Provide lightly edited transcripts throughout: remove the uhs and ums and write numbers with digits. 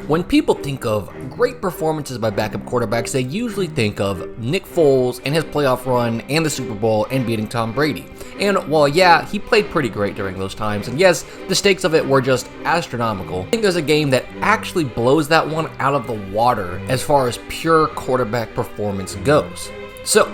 When people think of great performances by backup quarterbacks, they usually think of Nick Foles and his playoff run and the Super Bowl and beating Tom Brady. And while yeah, he played pretty great during those times, and yes, the stakes of it were just astronomical, I think there's a game that actually blows that one out of the water as far as pure quarterback performance goes. So,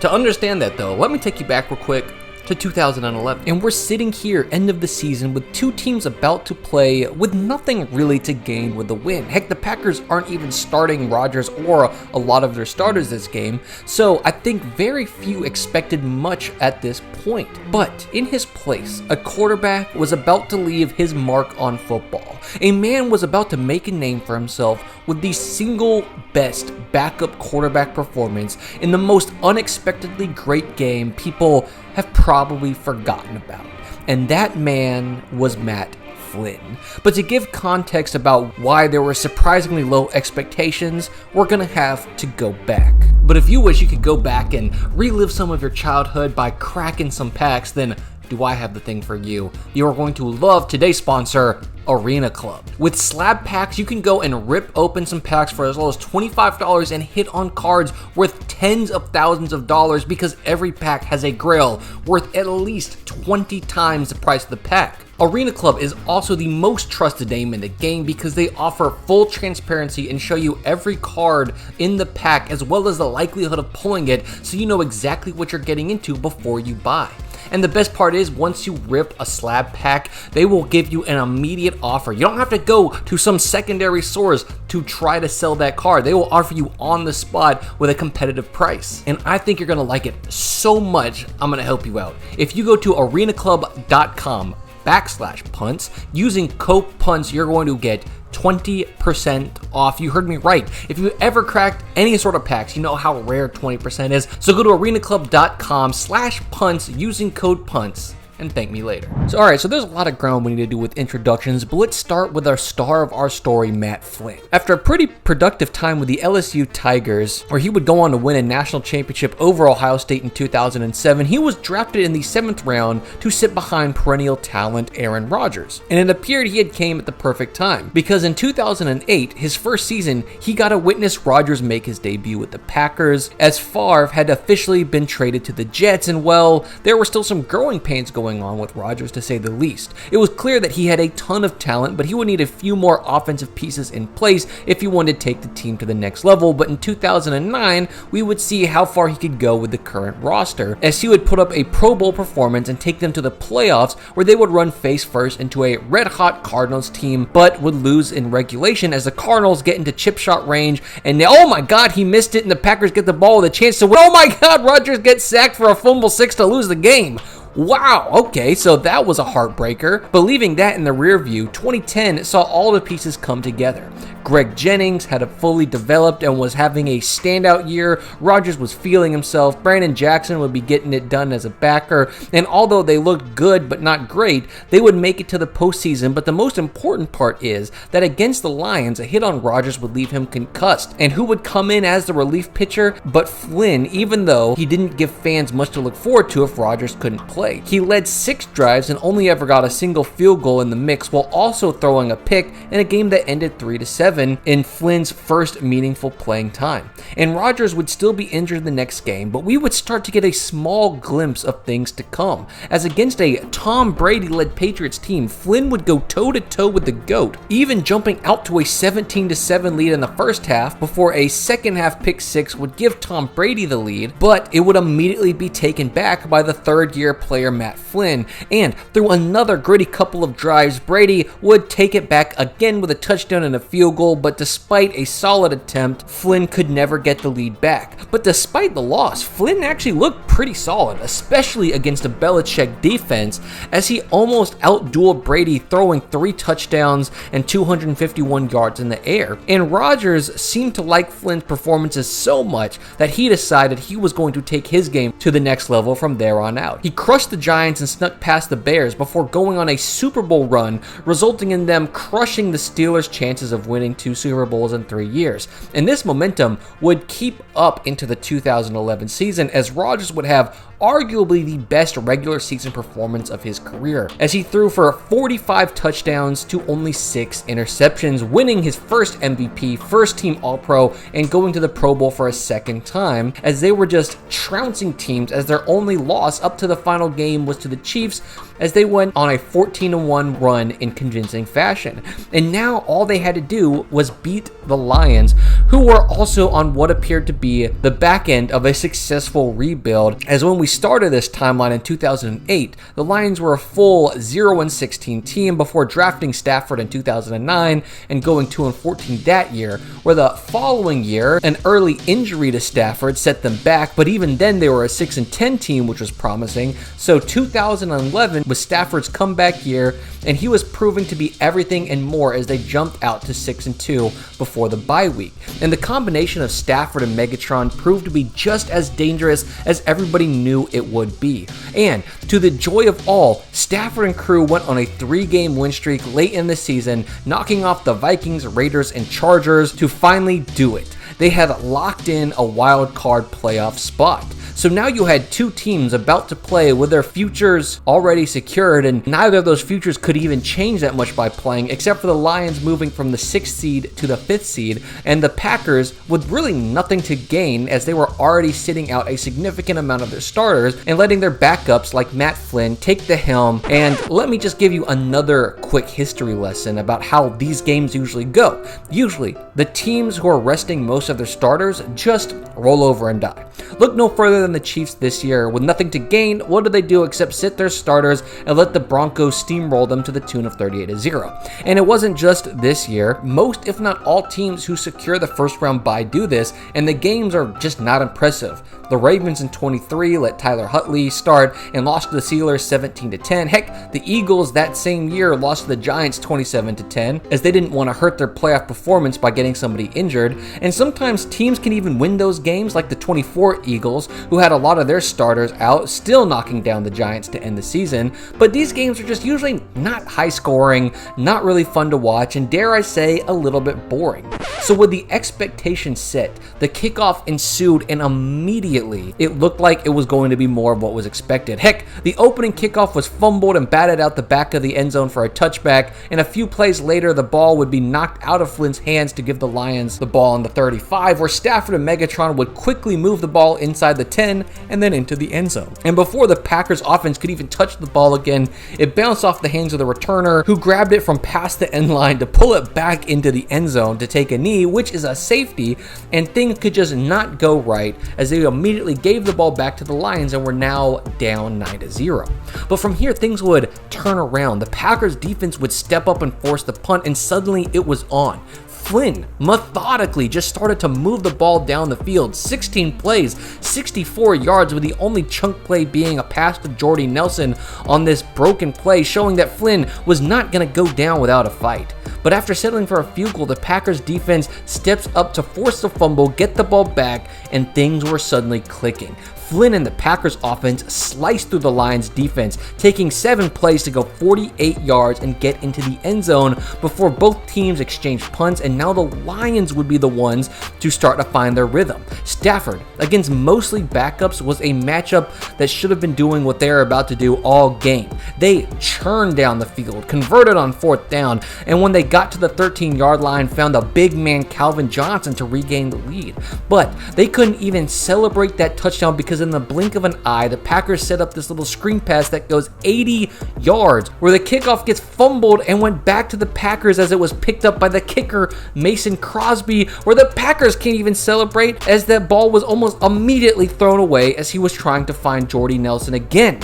to understand that though, let me take you back real quick to 2011. And we're sitting here, end of the season, with two teams about to play with nothing really to gain with the win. Heck, the Packers aren't even starting Rodgers or a lot of their starters this game, so I think very few expected much at this point. But in his place, a quarterback was about to leave his mark on football. A man was about to make a name for himself with the single best backup quarterback performance in the most unexpectedly great game people have probably forgotten about. And that man was Matt Flynn. But to give context about why there were surprisingly low expectations, we're gonna have to go back. But if you wish you could go back and relive some of your childhood by cracking some packs, then do I have the thing for you. You are going to love today's sponsor, Arena Club. With slab packs, you can go and rip open some packs for as low as $25 and hit on cards worth tens of thousands of dollars because every pack has a grail worth at least 20 times the price of the pack. Arena Club is also the most trusted name in the game because they offer full transparency and show you every card in the pack as well as the likelihood of pulling it so you know exactly what you're getting into before you buy. And the best part is, once you rip a slab pack, they will give you an immediate offer. You don't have to go to some secondary source to try to sell that card. They will offer you on the spot with a competitive price. And I think you're gonna like it so much, I'm gonna help you out. If you go to arenaclub.com/punts, using code punts, you're going to get 20% off. You heard me right. If you ever cracked any sort of packs, you know how rare 20% is. So go to arenaclub.com/punts using code punts and thank me later. So alright, so there's a lot of ground we need to do with introductions, but let's start with our star of our story, Matt Flynn. After a pretty productive time with the LSU Tigers, where he would go on to win a national championship over Ohio State in 2007, he was drafted in the 7th round to sit behind perennial talent Aaron Rodgers. And it appeared he had came at the perfect time, because in 2008, his first season, he got to witness Rodgers make his debut with the Packers, as Favre had officially been traded to the Jets, and well, there were still some growing pains going on with Rodgers, to say the least. It was clear that he had a ton of talent, but he would need a few more offensive pieces in place if he wanted to take the team to the next level. But in 2009, we would see how far he could go with the current roster, as he would put up a Pro Bowl performance and take them to the playoffs, where they would run face first into a red-hot Cardinals team, but would lose in regulation as the Cardinals get into chip shot range, and oh my god, he missed it, and the Packers get the ball with a chance to win. Oh my god, Rodgers gets sacked for a fumble 6 to lose the game. Wow, okay, so that was a heartbreaker. But leaving that in the rear view, 2010 saw all the pieces come together. Greg Jennings had fully developed and was having a standout year. Rodgers was feeling himself. Brandon Jackson would be getting it done as a backer. And although they looked good but not great, they would make it to the postseason. But the most important part is that against the Lions, a hit on Rodgers would leave him concussed. And who would come in as the relief pitcher but Flynn, even though he didn't give fans much to look forward to if Rodgers couldn't play. He led 6 drives and only ever got a single field goal in the mix, while also throwing a pick in a game that ended 3-7 in Flynn's first meaningful playing time. And Rodgers would still be injured the next game, but we would start to get a small glimpse of things to come, as against a Tom Brady-led Patriots team, Flynn would go toe-to-toe with the GOAT, even jumping out to a 17-7 lead in the first half before a second half pick 6 would give Tom Brady the lead, but it would immediately be taken back by the third-year player Matt Flynn, and through another gritty couple of drives, Brady would take it back again with a touchdown and a field goal, but despite a solid attempt, Flynn could never get the lead back. But despite the loss, Flynn actually looked pretty solid, especially against a Belichick defense, as he almost outdueled Brady, throwing 3 touchdowns and 251 yards in the air. And Rodgers seemed to like Flynn's performances so much that he decided he was going to take his game to the next level from there on out. He crushed the Giants and snuck past the Bears before going on a Super Bowl run, resulting in them crushing the Steelers' chances of winning 2 Super Bowls in 3 years. And this momentum would keep up into the 2011 season, as Rodgers would have arguably the best regular season performance of his career, as he threw for 45 touchdowns to only 6 interceptions, winning his first MVP, first team All-Pro, and going to the Pro Bowl for a second time, as they were just trouncing teams, as their only loss up to the final game was to the Chiefs, as they went on a 14-1 run in convincing fashion. And now all they had to do was beat the Lions, who were also on what appeared to be the back end of a successful rebuild, as when we started this timeline in 2008, the Lions were a full 0-16 team before drafting Stafford in 2009 and going 2-14 that year, where the following year, an early injury to Stafford set them back, but even then they were a 6-10 team, which was promising. So 2011 was Stafford's comeback year, and he was proving to be everything and more as they jumped out to 6-2 before the bye week. And the combination of Stafford and Megatron proved to be just as dangerous as everybody knew it would be. And to the joy of all, Stafford and crew went on a 3-game win streak late in the season, knocking off the Vikings, Raiders, and Chargers to finally do it. They had locked in a wild card playoff spot. So now you had two teams about to play with their futures already secured, and neither of those futures could even change that much by playing, except for the Lions moving from the 6th seed to the 5th seed, and the Packers with really nothing to gain, as they were already sitting out a significant amount of their starters and letting their backups like Matt Flynn take the helm. And let me just give you another quick history lesson about how these games usually go. Usually, the teams who are resting most of their starters just roll over and die. Look no further than the Chiefs this year. With nothing to gain, what do they do except sit their starters and let the Broncos steamroll them to the tune of 38-0? And it wasn't just this year. Most, if not all, teams who secure the first round bye do this, and the games are just not impressive. The Ravens in 23 let Tyler Huntley start and lost to the Steelers 17-10. Heck, the Eagles that same year lost to the Giants 27-10, as they didn't want to hurt their playoff performance by getting somebody injured. And sometimes teams can even win those games, like the 24 Eagles, who had a lot of their starters out, still knocking down the Giants to end the season. But these games are just usually not high scoring, not really fun to watch, and dare I say, a little bit boring. So with the expectation set, the kickoff ensued, and immediately it looked like it was going to be more of what was expected. Heck, the opening kickoff was fumbled and batted out the back of the end zone for a touchback, and a few plays later the ball would be knocked out of Flynn's hands to give the Lions the ball on the 35, where Stafford and Megatron would quickly move the ball inside the 10 and then into the end zone. And before the Packers offense could even touch the ball again, it bounced off the hands of the returner, who grabbed it from past the end line to pull it back into the end zone to take a knee, which is a safety, and things could just not go right, as they immediately gave the ball back to the Lions and were now down 9-0. But from here, things would turn around. The Packers defense would step up and force the punt, and suddenly it was on. Flynn methodically just started to move the ball down the field. 16 plays, 64 yards, with the only chunk play being a pass to Jordy Nelson on this broken play, showing that Flynn was not going to go down without a fight. But after settling for a field goal, the Packers defense steps up to force the fumble, get the ball back, and things were suddenly clicking. Flynn and the Packers offense sliced through the Lions defense, taking 7 plays to go 48 yards and get into the end zone before both teams exchanged punts, and now the Lions would be the ones to start to find their rhythm. Stafford, against mostly backups, was a matchup that should have been doing what they were about to do all game. They churned down the field, converted on 4th down, and when they got to the 13-yard line, found a big man Calvin Johnson to regain the lead. But they couldn't even celebrate that touchdown, because in the blink of an eye, the Packers set up this little screen pass that goes 80 yards, where the kickoff gets fumbled and went back to the Packers as it was picked up by the kicker, Mason Crosby, where the Packers can't even celebrate, as that ball was almost immediately thrown away as he was trying to find Jordy Nelson again.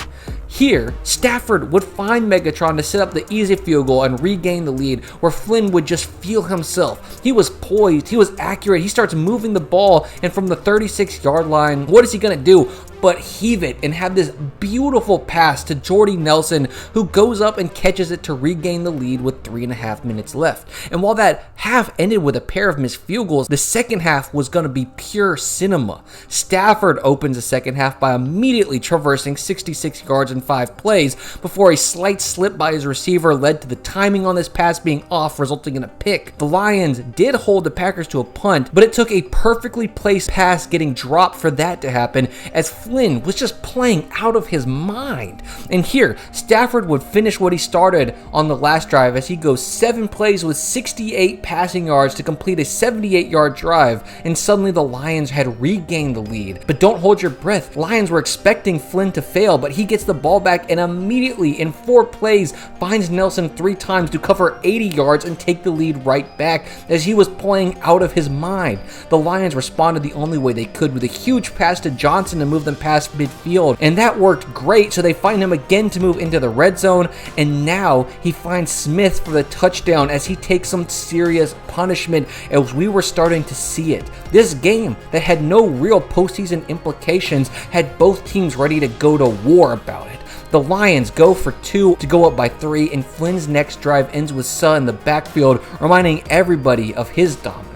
Here, Stafford would find Megatron to set up the easy field goal and regain the lead, where Flynn would just feel himself. He was poised, he was accurate, he starts moving the ball, and from the 36-yard line, what is he going to do but heave it and have this beautiful pass to Jordy Nelson, who goes up and catches it to regain the lead with 3.5 minutes left. And while that half ended with a pair of missed field goals, the second half was going to be pure cinema. Stafford opens the second half by immediately traversing 66 yards in 5 plays before a slight slip by his receiver led to the timing on this pass being off, resulting in a pick. The Lions did hold the Packers to a punt, but it took a perfectly placed pass getting dropped for that to happen, as Flynn was just playing out of his mind. And here, Stafford would finish what he started on the last drive as he goes 7 plays with 68 passing yards to complete a 78-yard drive, and suddenly the Lions had regained the lead. But don't hold your breath. Lions were expecting Flynn to fail, but he gets the ball back and immediately in 4 plays finds Nelson 3 times to cover 80 yards and take the lead right back as he was playing out of his mind. The Lions responded the only way they could with a huge pass to Johnson to move them past midfield, and that worked great, so they find him again to move into the red zone, and now he finds Smith for the touchdown as he takes some serious punishment as we were starting to see it. This game that had no real postseason implications had both teams ready to go to war about it. The Lions go for 2 to go up by 3, and Flynn's next drive ends with Suh in the backfield, reminding everybody of his dominance.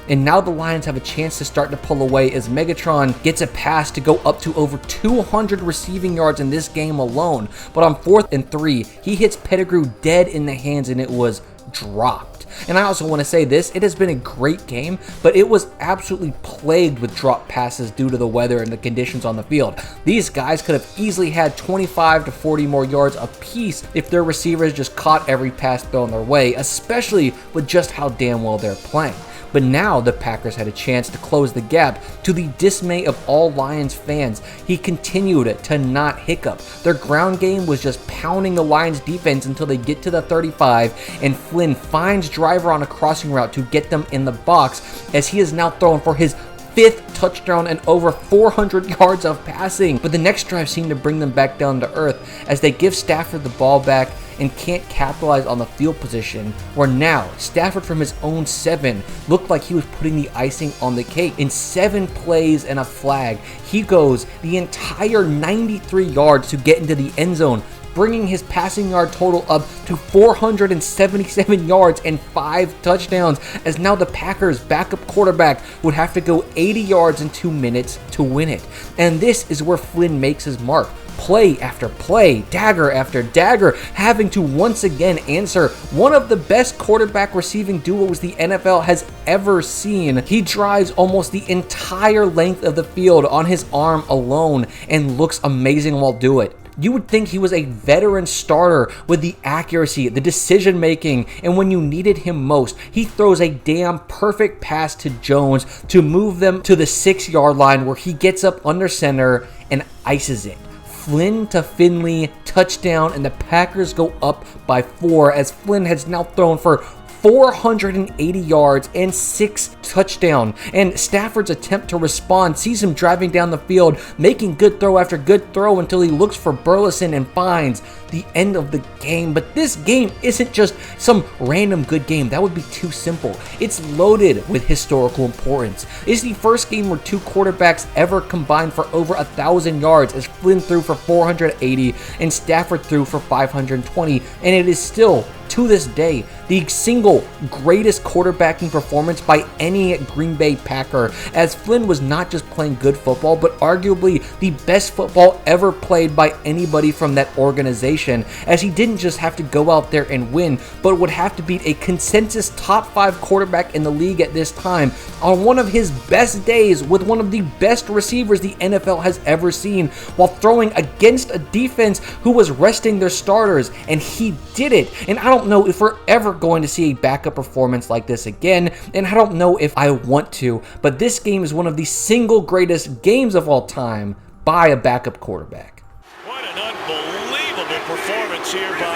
And now the Lions have a chance to start to pull away as Megatron gets a pass to go up to over 200 receiving yards in this game alone. But on 4th and 3, he hits Pettigrew dead in the hands and it was dropped. And I also want to say this, it has been a great game, but it was absolutely plagued with drop passes due to the weather and the conditions on the field. These guys could have easily had 25 to 40 more yards apiece if their receivers just caught every pass thrown their way, especially with just how damn well they're playing. But now the Packers had a chance to close the gap to the dismay of all Lions fans. He continued to not hiccup. Their ground game was just pounding the Lions defense until they get to the 35, and Flynn finds Driver on a crossing route to get them in the box as he is now thrown for his 5th touchdown and over 400 yards of passing. But the next drive seemed to bring them back down to earth as they give Stafford the ball back and can't capitalize on the field position, where now Stafford from his own 7 looked like he was putting the icing on the cake. In 7 plays and a flag, he goes the entire 93 yards to get into the end zone, bringing his passing yard total up to 477 yards and 5 touchdowns, as now the Packers' backup quarterback would have to go 80 yards in 2 minutes to win it. And this is where Flynn makes his mark. Play after play, dagger after dagger, having to once again answer one of the best quarterback receiving duos the NFL has ever seen. He drives almost the entire length of the field on his arm alone and looks amazing while doing it. You would think he was a veteran starter with the accuracy, the decision making, and when you needed him most, he throws a damn perfect pass to Jones to move them to the 6-yard line where he gets up under center and ices it. Flynn to Finley, touchdown, and the Packers go up by 4 as Flynn has now thrown for 480 yards and 6 touchdowns. And Stafford's attempt to respond sees him driving down the field, making good throw after good throw until he looks for Burleson and finds the end of the game. But this game isn't just some random good game. That would be too simple. It's loaded with historical importance. It's the first game where 2 quarterbacks ever combined for over 1,000 yards, as Flynn threw for 480 and Stafford threw for 520, and it is still, to this day, the single greatest quarterbacking performance by any Green Bay Packer, as Flynn was not just playing good football, but arguably the best football ever played by anybody from that organization, as he didn't just have to go out there and win, but would have to beat a consensus top 5 quarterback in the league at this time on one of his best days with one of the best receivers the NFL has ever seen, while throwing against a defense who was resting their starters, and he did it. And I don't know if we're ever going to see a backup performance like this again, and I don't know if I want to, but this game is one of the single greatest games of all time by a backup quarterback. What an unbelievable performance here by